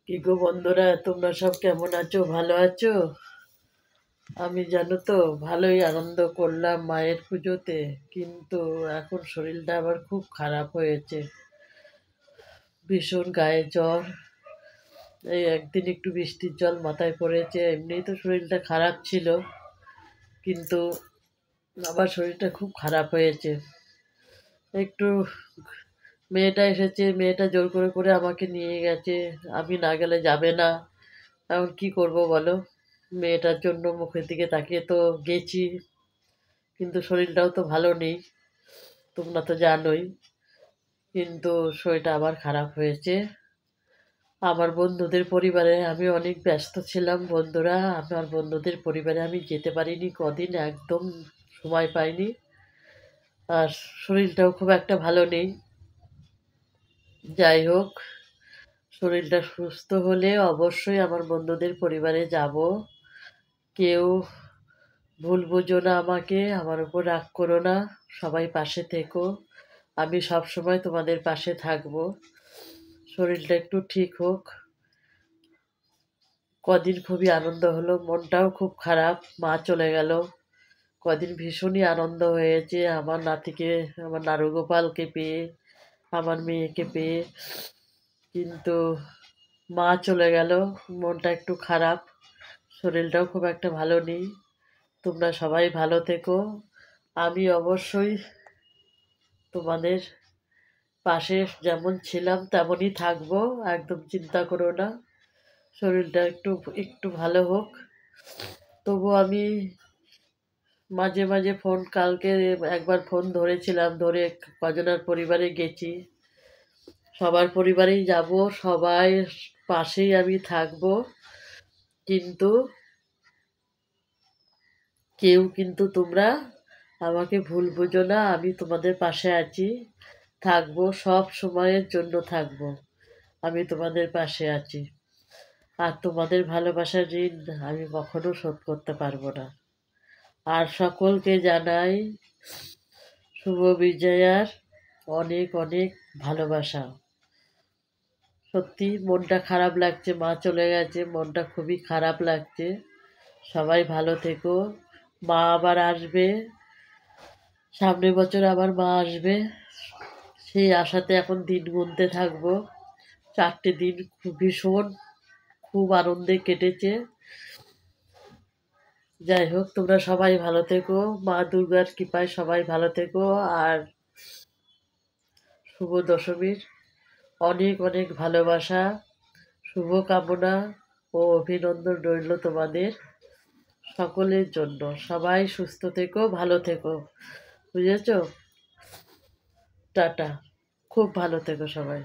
কি গো বন্ধুরা, তোমরা সব কেমন আছো? ভালো আছো? আমি জানো তো ভালোই আনন্দ করলাম মায়ের পুজোতে, কিন্তু এখন শরীরটা আবার খুব খারাপ হয়েছে। ভীষণ গায়ে জ্বর। এই একদিন একটু বৃষ্টির জল মাথায় পড়েছে, এমনিই তো শরীরটা খারাপ ছিল, কিন্তু আবার শরীরটা খুব খারাপ হয়েছে। একটু মেয়েটা এসেছে, মেয়েটা জোর করে করে আমাকে নিয়ে গেছে। আমি না গেলে যাবে না। এখন কি করব বলো? মেয়েটার জন্য মুখের দিকে তাকিয়ে তো গেছি, কিন্তু শরীরটাও তো ভালো নেই, তোমরা তো জানোই। কিন্তু শরীরটা আবার খারাপ হয়েছে। আমার বন্ধুদের পরিবারে আমি অনেক ব্যস্ত ছিলাম বন্ধুরা, আমার বন্ধুদের পরিবারে আমি যেতে পারিনি কদিন, একদম সময় পাইনি। আর শরীরটাও খুব একটা ভালো নেই। যাই হোক, শরীরটা সুস্থ হলে অবশ্যই আমার বন্ধুদের পরিবারে যাব। কেউ ভুল বুঝো না আমাকে, আমার উপর রাগ করো না। সবাই পাশে থেকো, আমি সব সময় তোমাদের পাশে থাকবো। শরীরটা একটু ঠিক হোক। কদিন খুবই আনন্দ হলো, মনটাও খুব খারাপ, মা চলে গেল। কদিন ভীষণই আনন্দ হয়েছে আমার নাতিকে, আমার নারুগোপালকে পেয়ে, আমার মেয়েকে পেয়ে। কিন্তু মা চলে গেল, মনটা একটু খারাপ। শরীরটাও খুব একটা ভালো নেই। তোমরা সবাই ভালো থেকো। আমি অবশ্যই তোমাদের পাশে যেমন ছিলাম তেমনই থাকবো, একদম চিন্তা করো না। শরীরটা একটু একটু ভালো হোক। তবু আমি মাঝে মাঝে ফোন, কালকে একবার ফোন ধরেছিলাম, ধরে কজনের পরিবারে গেছি। সবার পরিবারেই যাব, সবাই পাশেই আমি থাকবো। কিন্তু কেউ কিন্তু তোমরা আমাকে ভুল বুঝো না, আমি তোমাদের পাশে আছি, থাকবো, সব সময়ের জন্য থাকবো। আমি তোমাদের পাশে আছি। আর তোমাদের ভালোবাসার ঋণ আমি কখনো শোধ করতে পারবো না। আর সকলকে জানাই শুভ বিজয়ার অনেক অনেক ভালোবাসা। সত্যি মনটা খারাপ লাগছে, মা চলে গেছে, মনটা খুবই খারাপ লাগছে। সবাই ভালো থেকো। মা আবার আসবে, সামনের বছর আবার মা আসবে, সেই আশাতে এখন দিন গুনতে থাকবো। 4টে দিন ভীষণ খুব আনন্দে কেটেছে। যাই হোক, তোমরা সবাই ভালো থেকো, মা দুর্গার কৃপায় সবাই ভালো থেকো। আর শুভ দশমীর অনেক অনেক ভালোবাসা, শুভকামনা ও অভিনন্দন রইল তোমাদের সকলের জন্য। সবাই সুস্থ থেকো, ভালো থেকো, বুঝেছো? টাটা। খুব ভালো থেকো সবাই।